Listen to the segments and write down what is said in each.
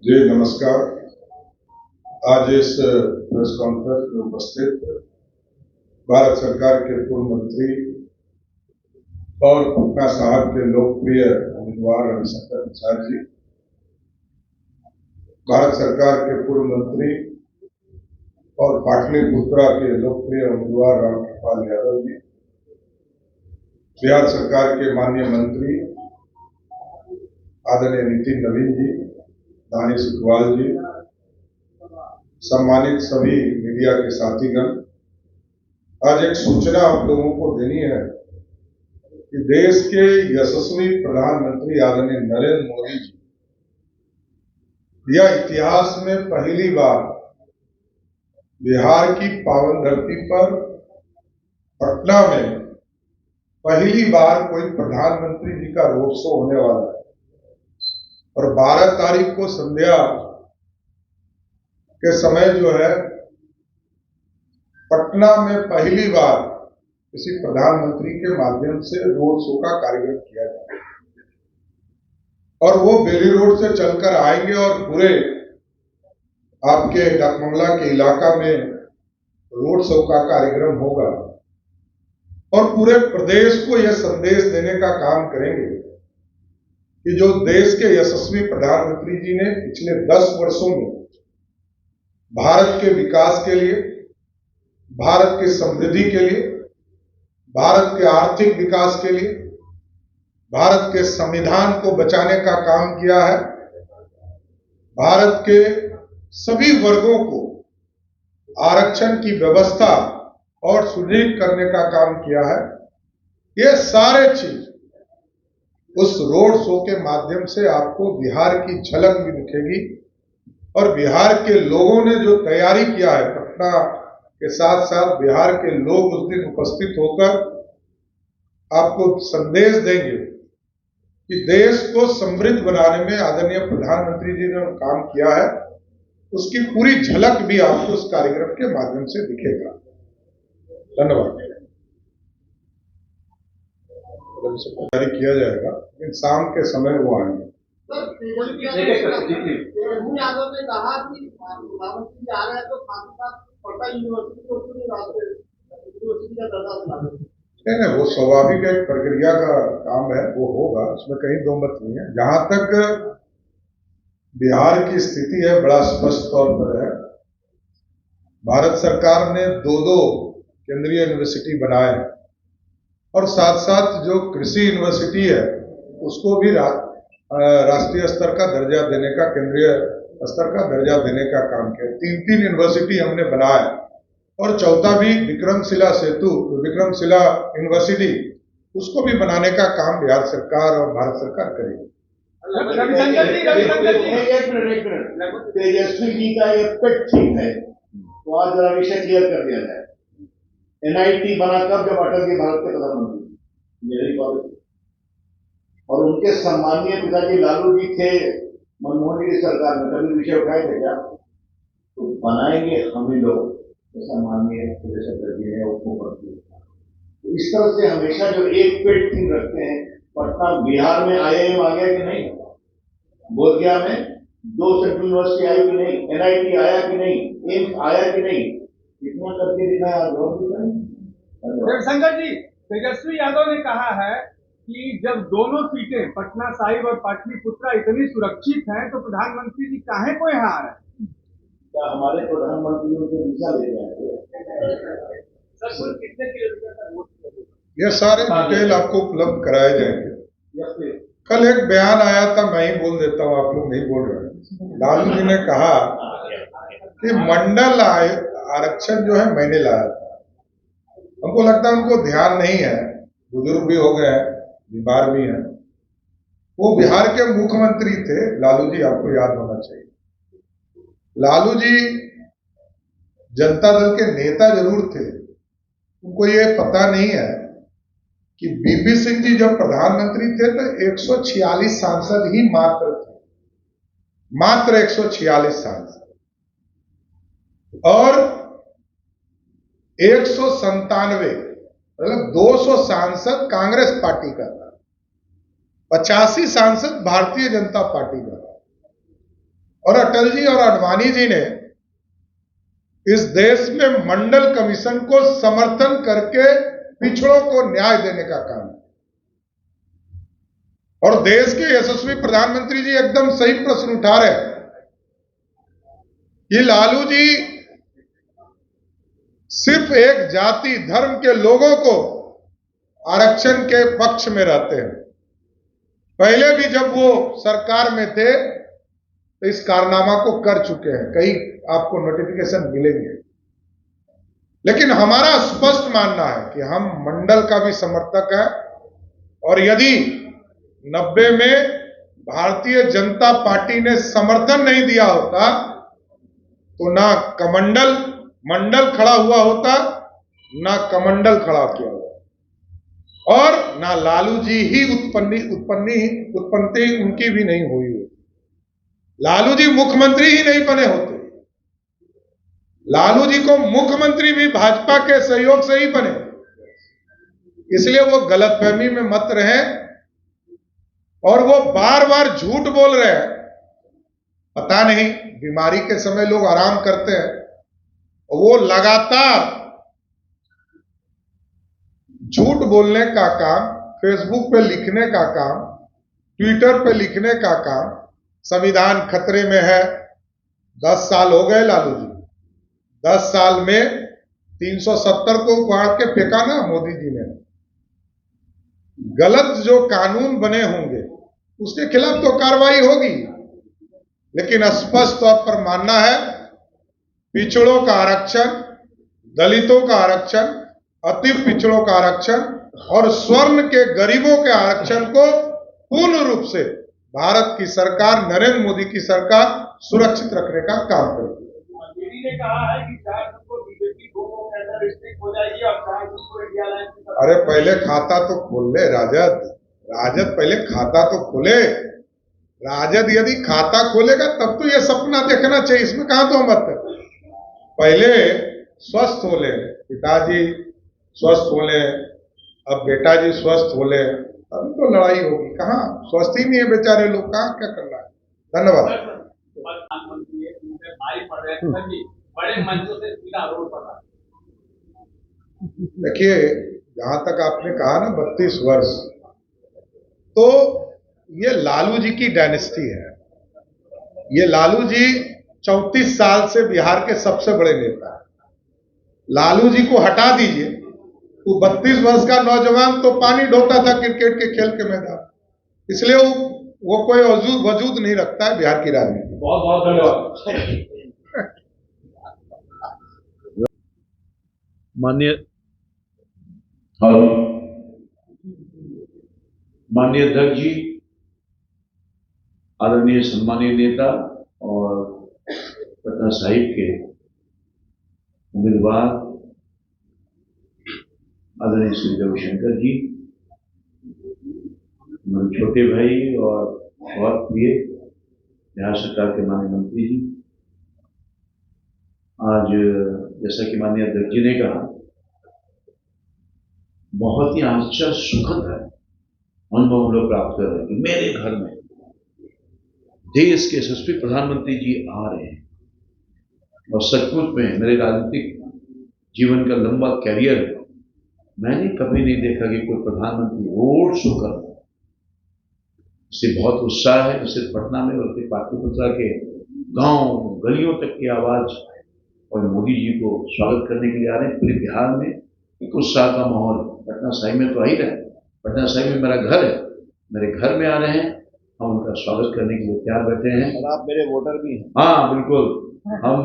जी नमस्कार। आज इस प्रेस कॉन्फ्रेंस में उपस्थित भारत सरकार के पूर्व मंत्री और पटना साहब के लोकप्रिय उम्मीदवार रविशंकर प्रसाद जी, भारत सरकार के पूर्व मंत्री और पाटलिपुत्रा के लोकप्रिय उम्मीदवार रामकृपाल यादव जी, बिहार सरकार के माननीय मंत्री आदरणीय नितिन नवीन जी, दानिश इकबाल जी, सम्मानित सभी मीडिया के साथीगण, आज एक सूचना आप लोगों को देनी है कि देश के यशस्वी प्रधानमंत्री आदरणीय नरेंद्र मोदी जी यह इतिहास में पहली बार बिहार की पावन धरती पर पटना में पहली बार कोई प्रधानमंत्री जी का रोड शो होने वाला है और 12 तारीख को संध्या के समय जो है पटना में पहली बार किसी प्रधानमंत्री के माध्यम से रोड शो का कार्यक्रम किया जाएगा और वो बेली रोड से चलकर आएंगे और पूरे आपके डाकबंगला के इलाका में रोड शो का कार्यक्रम होगा और पूरे प्रदेश को यह संदेश देने का काम करेंगे कि जो देश के यशस्वी प्रधानमंत्री जी ने पिछले 10 वर्षों में भारत के विकास के लिए, भारत की समृद्धि के लिए, भारत के आर्थिक विकास के लिए, भारत के संविधान को बचाने का काम किया है, भारत के सभी वर्गों को आरक्षण की व्यवस्था और सुदृढ़ करने का काम किया है। ये सारे चीज उस रोड शो के माध्यम से आपको बिहार की झलक भी दिखेगी और बिहार के लोगों ने जो तैयारी किया है, पटना के साथ साथ बिहार के लोग उस दिन उपस्थित होकर आपको संदेश देंगे कि देश को समृद्ध बनाने में आदरणीय प्रधानमंत्री जी ने काम किया है, उसकी पूरी झलक भी आपको उस कार्यक्रम के माध्यम से दिखेगा। धन्यवाद। जारी किया जाएगा, लेकिन शाम के समय वो आएंगे। यादव ने कहा कि प्रधानमंत्री जी आ रहे हैं तो पटना यूनिवर्सिटी का दर्जा नहीं, वो स्वाभाविक एक प्रक्रिया का काम है, वो होगा, उसमें कहीं दो मत नहीं है। जहां तक बिहार की स्थिति है बड़ा स्पष्ट तौर पर है। भारत सरकार ने दो केंद्रीय यूनिवर्सिटी बनाए हैं और साथ साथ जो कृषि यूनिवर्सिटी है उसको भी राष्ट्रीय स्तर का दर्जा देने का, केंद्रीय स्तर का दर्जा देने का काम किया। 3 यूनिवर्सिटी हमने बनाया और चौथा भी विक्रमशिला यूनिवर्सिटी, उसको भी बनाने का काम बिहार सरकार और भारत सरकार करेगी। तेजस्वी जी का ये पेट ठीक है, तो आज जरा विषय क्लियर कर दिया जाए। NIT बना कब, जब अटल जी भारत के प्रधानमंत्री और उनके सम्मानीय पिताजी लालू जी थे मनमोहन जी की सरकार में, कभी विषय उठाए थे क्या? तो बनाएंगे हम ही लोग, सम्मानीय शंकर जी है उप मुख्यमंत्री। तो इस तरह से हमेशा जो एक पेट थीम रखते हैं, पटना बिहार में IIM आ गया कि नहीं, बोधगया में 2 सेंट्रल यूनिवर्सिटी आई कि नहीं, NIT आया कि नहीं, एम्स आया कि नहीं, इतना करके दिखाया। रविशंकर जी, तेजस्वी यादव ने कहा है कि जब दोनों सीटें पटना साहिब और पाटलिपुत्रा इतनी सुरक्षित हैं तो प्रधानमंत्री जी काहे को यहाँ आ रहे हैं? क्या हमारे प्रधानमंत्री उनके वीजा ले जाएंगे? ये सारे डिटेल आपको उपलब्ध कराए जाएंगे। कल एक बयान आया था, मैं ही बोल देता हूँ, आप लोग नहीं बोल रहे। लालू जी ने कहा कि मंडल आरक्षण जो है मैंने लाया था। हमको लगता है उनको ध्यान नहीं है, बुजुर्ग भी हो गए हैं, बीमार भी हैं। वो बिहार के मुख्यमंत्री थे लालू जी, आपको याद होना चाहिए। लालू जी जनता दल के नेता जरूर थे, उनको ये पता नहीं है कि बीपी सिंह जी जब प्रधानमंत्री थे तो 146 सांसद ही मात्र थे, मात्र 146 सांसद, और 197 मतलब 200 सांसद कांग्रेस पार्टी का था, 85 सांसद भारतीय जनता पार्टी का था और अटल जी और आडवाणी जी ने इस देश में मंडल कमीशन को समर्थन करके पिछड़ों को न्याय देने का काम किया। और देश के यशस्वी प्रधानमंत्री जी एकदम सही प्रश्न उठा रहे हैं कि लालू जी सिर्फ एक जाति धर्म के लोगों को आरक्षण के पक्ष में रहते हैं। पहले भी जब वो सरकार में थे तो इस कारनामा को कर चुके हैं, कई आपको नोटिफिकेशन मिलेंगे। लेकिन हमारा स्पष्ट मानना है कि हम मंडल का भी समर्थक है, और यदि 90 में भारतीय जनता पार्टी ने समर्थन नहीं दिया होता तो ना मंडल खड़ा हुआ होता, ना कमंडल खड़ा किया होता, और ना लालू जी ही उत्पत्ति उनकी भी नहीं हुई होती। लालू जी मुख्यमंत्री ही नहीं बने होते। लालू जी को मुख्यमंत्री भी भाजपा के सहयोग से ही बने। इसलिए वो गलतफहमी में मत रहे, और वो बार बार झूठ बोल रहे हैं। पता नहीं, बीमारी के समय लोग आराम करते हैं, वो लगातार झूठ बोलने का काम, फेसबुक पे लिखने का काम, ट्विटर पे लिखने का काम, संविधान खतरे में है। 10 साल हो गए लालू जी, 10 साल में 370 को उखाड़ के फेंका ना मोदी जी ने। गलत जो कानून बने होंगे उसके खिलाफ तो कार्रवाई होगी, लेकिन स्पष्ट तौर पर मानना है पिछड़ों का आरक्षण, दलितों का आरक्षण, अति पिछड़ों का आरक्षण और स्वर्ण के गरीबों के आरक्षण को पूर्ण रूप से भारत की सरकार, नरेंद्र मोदी की सरकार सुरक्षित रखने का काम करेगी। मोदी ने कहा है कि 4 को बीजेपी दोनों के अंदर स्टिक हो जाएगी और 4 को इंडिया लाइन की। अरे पहले खाता तो खोल ले राजद पहले खाता तो खोले। राजद यदि खाता खोलेगा तब तो ये सपना देखना चाहिए, इसमें कहां तो मत। पहले स्वस्थ हो ले, पिताजी स्वस्थ हो ले, अब बेटा जी स्वस्थ हो ले, तभी तो लड़ाई होगी। कहां स्वस्थ ही नहीं है बेचारे लोग, कहां क्या कर रहा है। धन्यवाद। प्रधानमंत्री भाई पड़ रहे हैं, बड़े मंचों से सीधा आरोप पड़ रहा है। देखिए, जहां तक आपने कहा ना 32 वर्ष, तो ये लालू जी की डायनेस्टी है। ये लालू जी 34 साल से बिहार के सबसे बड़े नेता है। लालू जी को हटा दीजिए तो 32 वर्ष का नौजवान तो पानी ढोता था क्रिकेट के खेल के मैदान, इसलिए वो कोई वजूद नहीं रखता है बिहार की राजनीति। बहुत बहुत धन्यवाद। माननीय अध्यक्ष जी, आदरणीय सम्मानीय नेता और पटना साहिब के उम्मीदवार आदरणीय श्री रविशंकर जी, मेरे छोटे भाई और बहुत प्रिय बिहार सरकार के माननीय मंत्री जी, आज जैसा कि माननीय अध्यक्ष जी ने कहा, बहुत ही आश्चर्य सुखद है अनुभव हम लोग प्राप्त कर रहे हैं कि मेरे घर में देश के यशस्वी प्रधानमंत्री जी आ रहे हैं। और सचमुच में मेरे राजनीतिक जीवन का लंबा कैरियर है, मैंने कभी नहीं देखा कि कोई प्रधानमंत्री रोड शो कर रहा है। इससे बहुत उत्साह है, जैसे पटना में बल्कि पाटलिपुत्रा के गांव गलियों तक की आवाज और मोदी जी को स्वागत करने के लिए आ रहे हैं। पूरे बिहार में एक उत्साह का माहौल, पटना साहिब में तो आ ही रहा है। पटना साहिब में मेरा घर है, मेरे घर में आ रहे हैं, हम उनका स्वागत करने के लिए तैयार बैठे हैं। और आप मेरे वोटर भी हैं। हाँ बिल्कुल, हम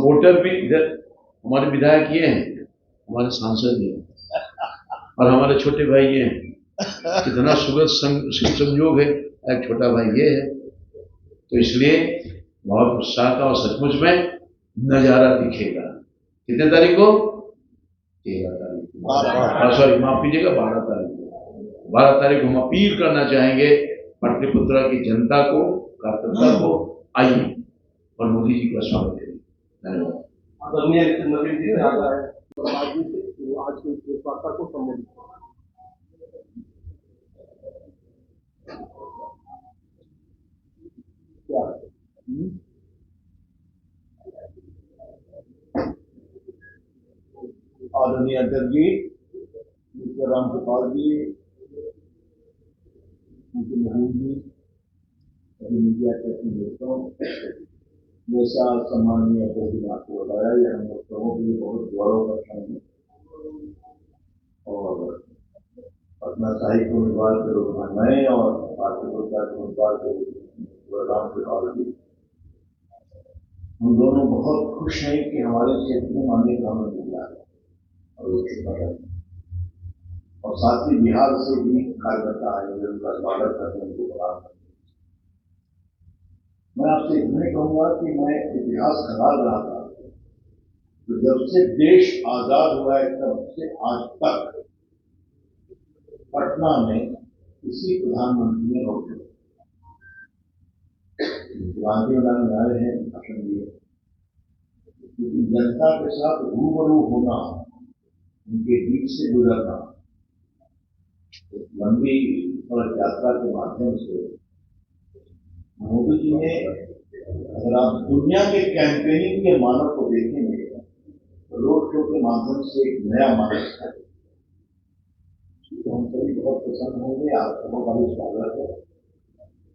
वोटर भी, इधर हमारे विधायक ये हैं, हमारे सांसद ये हैं और हमारे छोटे भाई ये हैं। कितना सुखद संयोग है, एक छोटा भाई ये है। तो इसलिए बहुत उत्साह का और सचमुच में नजारा दिखेगा। कितने तारीख को? 13 तारीख को, सॉरी माफ कीजिएगा, 12 तारीख को। 12 तारीख को हम अपील करना चाहेंगे पाटलिपुत्रा की जनता को, कार्यकर्ता को, आइए और मोदी जी का स्वागत करिए। धन्यवाद। आज की वार्ता को संबोधित क्या आदरणीय अध्यक्ष जी, मिस्टर रामकृपाल जी, मोहन जी, सभी मीडिया के दोस्तों, जैसा सम्माननीय अध्यक्ष जी ने आपको बताया, यह हम लोगों के लिए बहुत गौरव का क्षण है। और पटना साहिब उम्मीदवार के रूप में मैं और भारतीय जनता के उम्मीदवार के रूप में रामकृपाल जी, हम दोनों बहुत खुश हैं कि हमारे क्षेत्र में माननीय प्रधानमंत्री मिला है और साथ ही बिहार से भी कार्यकर्ता आएंगे, उनका स्वागत करने उनको प्रदान करेंगे। मैं आपसे इतना ही कहूंगा कि मैं इतिहास खराब रहा था, तो जब से देश आजाद हुआ है तब से आज तक पटना में किसी प्रधानमंत्री ने रोक दिया। गांधी मैदान में आए हैं, भाषण दिए, क्योंकि जनता के साथ रूबरू होना, उनके बीच से गुजरना, एक लंबी सड़क यात्रा के माध्यम से मोदी जी ने, अगर आप दुनिया के कैंपेनिंग के मानक को देखेंगे तो रोड शो के माध्यम से एक नया मानक है, तो हम सभी बहुत पसंद होंगे। आप सबों का भी स्वागत है।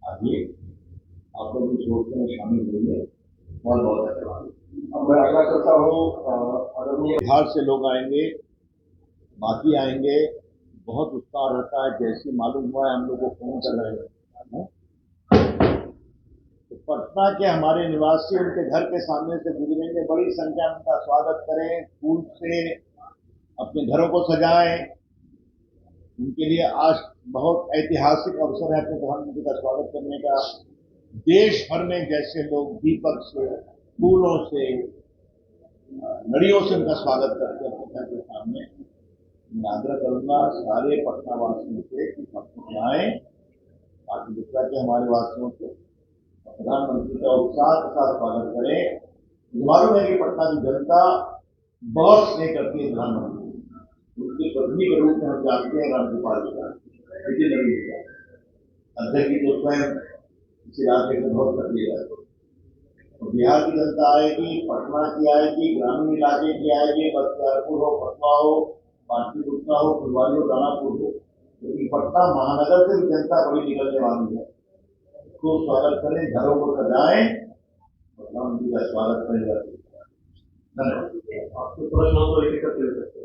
आइए आप लोग इस रोड में शामिल होंगे। बहुत बहुत धन्यवाद। अब मैं आशा करता हूँ आदरणीय बिहार से लोग आएंगे, बाकी आएंगे, बहुत उत्साह रहता है। जैसे मालूम हुआ है हम लोग को फोन कर रहे हैं, तो पटना के हमारे निवासी उनके घर के सामने से गुजरेंगे, बड़ी संख्या में उनका स्वागत करें, फूल से अपने घरों को सजाएं। उनके लिए आज बहुत ऐतिहासिक अवसर है अपने प्रधानमंत्री का स्वागत करने का। देश भर में जैसे लोग दीपक से, फूलों से, लड़ियों से उनका स्वागत करते हैं अपने घर के सामने। मैं आग्रह करूंगा सारे पटना वासियों से कि पटना आए, बाकी दूसरा के हमारे वासियों से प्रधानमंत्री का उत्साह के साथ स्वागत करें। मालूम है कि पटना की जनता बहुत स्नेह करती है प्रधानमंत्री, उनके पत्नी के रूप में हम जानते हैं रामकृपाल जी का, लेकिन नहीं हुआ अध्यक्ष जी तो स्वयं इस इलाके से बहुत सक्रिय है। तो बिहार की जनता आएगी, पटना की आएगी, ग्रामीण इलाके की आएगी, बख्तियारपुर हो, पटना हो, पाटलिपुत्र हो, फुलवारी हो, दानापुर हो, लेकिन पटना महानगर से भी जनता बड़ी निकलने वाली है। तो स्वागत करें, घरों को सजाएं, प्रधानमंत्री का स्वागत करें। धन्यवाद। आपके प्रश्नों को एक एक करते